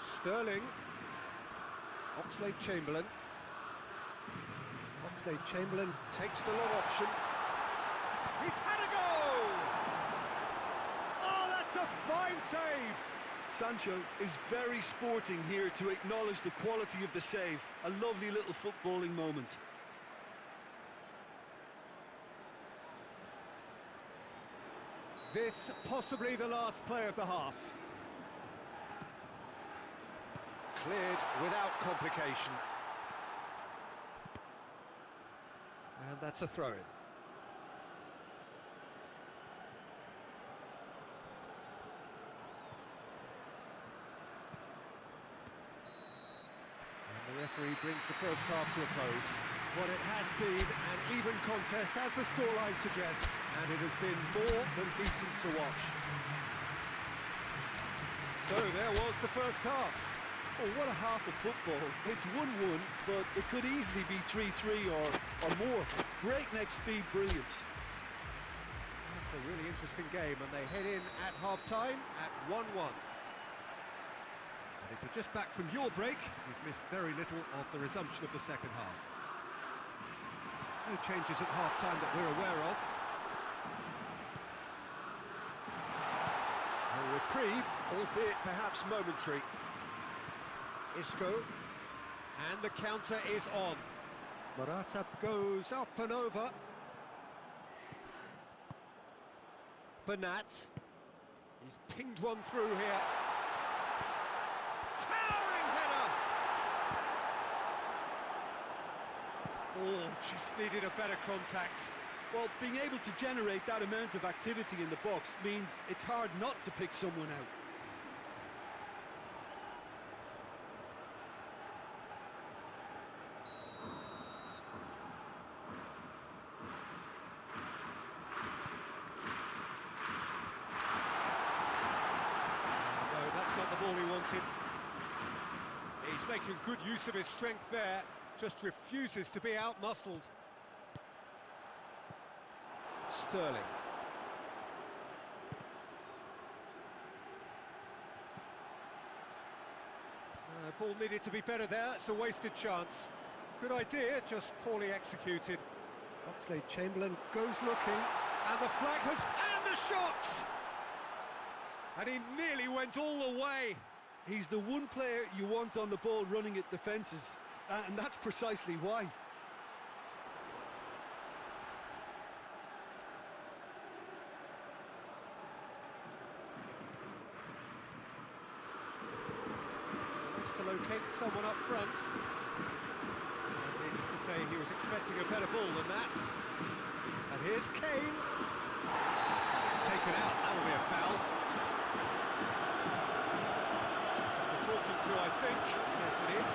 Sterling. Oxlade-Chamberlain. Oxlade-Chamberlain takes the long option. He's had a go! Oh, that's a fine save! Sancho is very sporting here to acknowledge the quality of the save. A lovely little footballing moment. This possibly the last play of the half. Cleared without complication. And that's a throw-in. And the referee brings the first half to a close. What it has been an even contest, as the scoreline suggests, and it has been more than decent to watch. So there was the first half. Oh, what a half of football. It's 1-1, but it could easily be 3-3 or more. Breakneck speed brilliance. That's a really interesting game, and they head in at half-time at 1-1. And if you're just back from your break, you've missed very little of the resumption of the second half. No changes at half-time that we're aware of. A reprieve, albeit perhaps momentary. Isco, and the counter is on. Morata goes up and over. Bernat. He's pinged one through here. Towering header! Oh, just needed a better contact. Well, being able to generate that amount of activity in the box means it's hard not to pick someone out. He's making good use of his strength there, just refuses to be out-muscled. Sterling. Ball needed to be better there, it's a wasted chance. Good idea, just poorly executed. Oxlade-Chamberlain goes looking, and the flag has... and the shot! And he nearly went all the way. He's the one player you want on the ball running at defences, and that's precisely why. Tries to locate someone up front. Needless to say, he was expecting a better ball than that. And here's Kane. It's taken out, that'll be a foul. Talking to, I think. Yes, it is.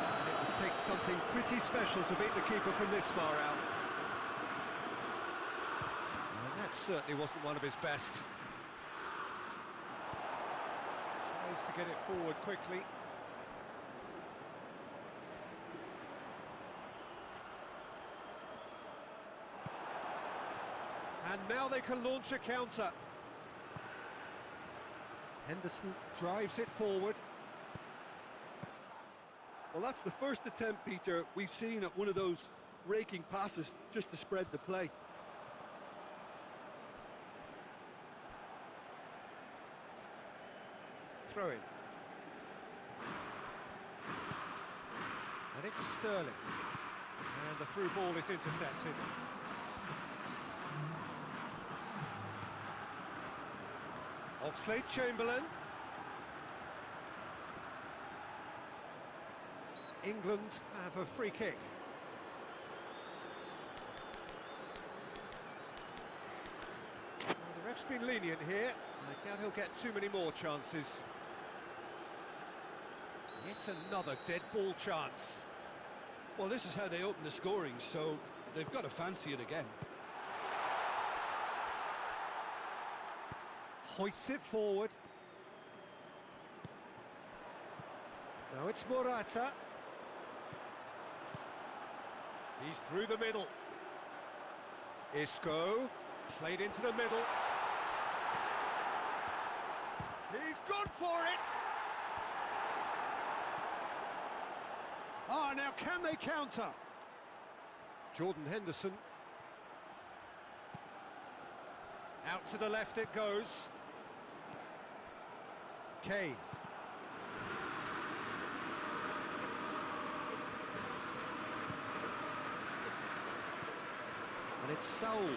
And it would take something pretty special to beat the keeper from this far out. And that certainly wasn't one of his best. Tries to get it forward quickly. And now they can launch a counter. Henderson drives it forward. Well, that's the first attempt, Peter, we've seen at one of those raking passes just to spread the play. Throw in. And it's Sterling. And the through ball is intercepted. Oxlade-Chamberlain. England have a free kick. Well, the ref's been lenient here. I doubt he'll get too many more chances. Yet another dead ball chance. Well, this is how they open the scoring, so they've got to fancy it again. hoists it forward. Now it's Morata. He's through the middle. Isco, played into the middle. He's gone for it! Ah, now can they counter? Jordan Henderson. Out to the left it goes. Kane. And it's Saul.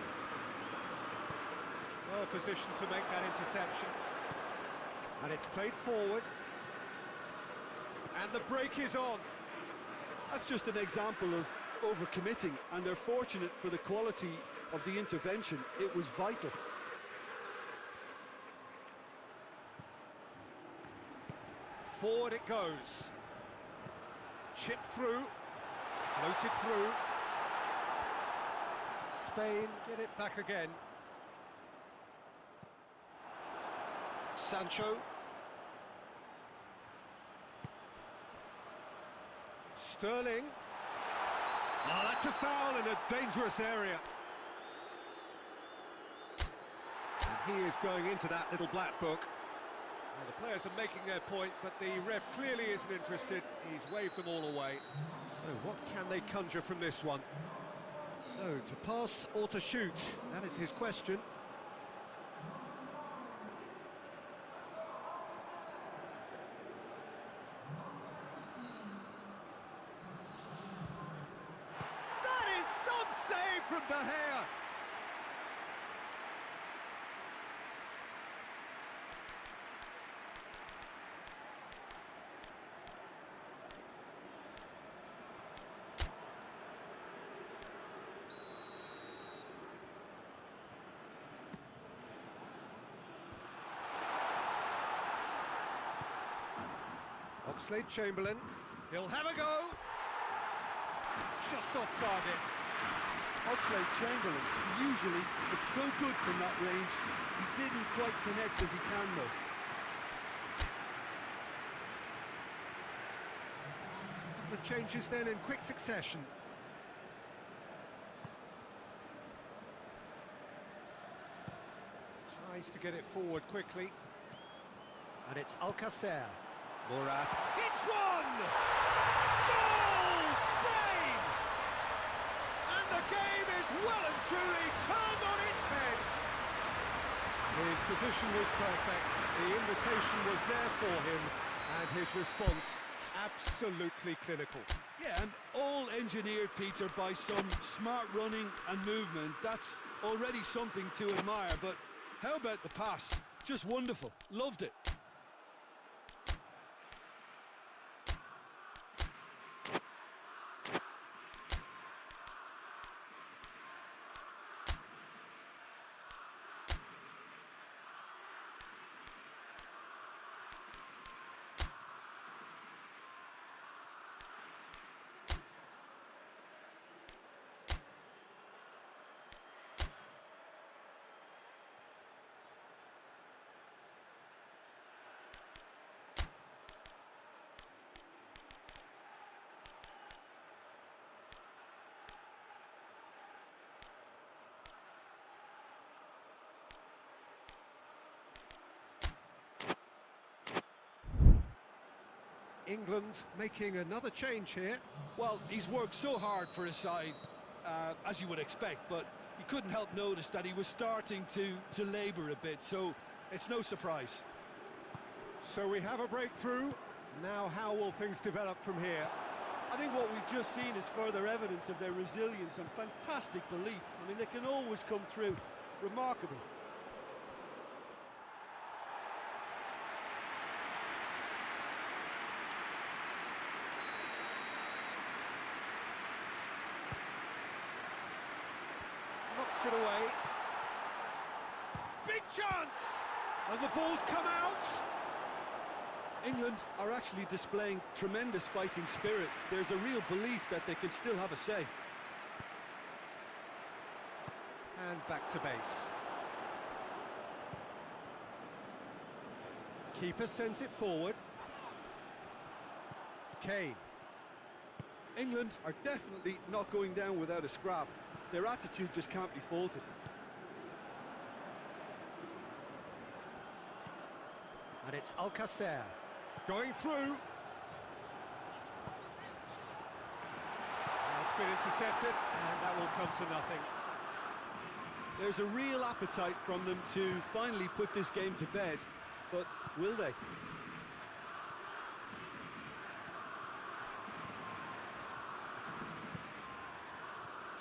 Well positioned to make that interception. And it's played forward. And the break is on. That's just an example of overcommitting, and they're fortunate for the quality of the intervention. It was vital. Forward it goes. Chipped through. Floated through. Spain get it back again. Sancho. Sterling. Oh, that's a foul in a dangerous area. And he is going into that little black book. Well, the players are making their point, but the ref clearly isn't interested. He's waved them all away. So what can they conjure from this one? So, to pass or to shoot? That is his question. That is some save from De Gea! Oxlade-Chamberlain, he'll have a go. Just off target. Oxlade-Chamberlain usually is so good from that range. He didn't quite connect as he can though. The changes then in quick succession. Tries to get it forward quickly. And it's Alcacer. Murat hits one! Goal! Spain! And the game is well and truly turned on its head. His position was perfect, the invitation was there for him, and his response absolutely clinical. Yeah, and all engineered, Peter, by some smart running and movement. That's already something to admire, but how about the pass? Just wonderful. Loved it. England making another change here. Well, he's worked so hard for his side, as you would expect, but you couldn't help notice that he was starting to labour a bit, so it's no surprise. So we have a breakthrough. Now how will things develop from here? I think what we've just seen is further evidence of their resilience and fantastic belief. I mean, they can always come through. Remarkable. Knocks it away. Big chance! And the ball's come out. England are actually displaying tremendous fighting spirit. There's a real belief that they can still have a say. And back to base. Keeper sends it forward. Kane. England are definitely not going down without a scrap. Their attitude just can't be faulted. And it's Alcacer going through. It's been intercepted, and that will come to nothing. There's a real appetite from them to finally put this game to bed, but will they?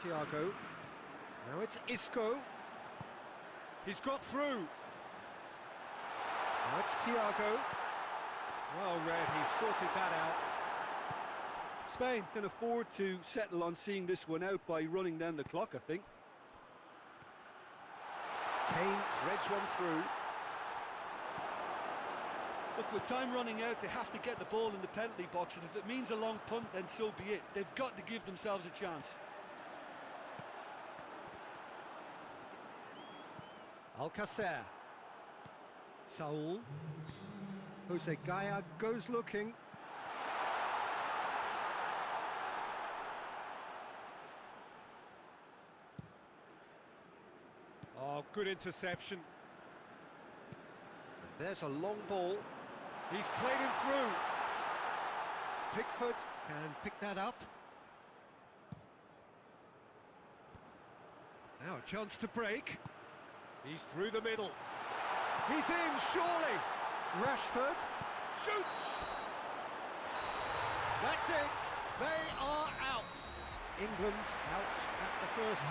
Thiago. Now it's Isco. He's got through. Now it's Thiago. Well read, he sorted that out. Spain can afford to settle on seeing this one out by running down the clock, I think. Kane threads one through. Look, with time running out, they have to get the ball in the penalty box, and if it means a long punt, then so be it. They've got to give themselves a chance. Alcacer. Saul. Jose Gaya goes looking. Oh, good interception. And there's a long ball. He's played him through. Pickford can pick that up. Now a chance to break. He's through the middle. He's in, surely. Rashford shoots. That's it. They are out. England out at the first.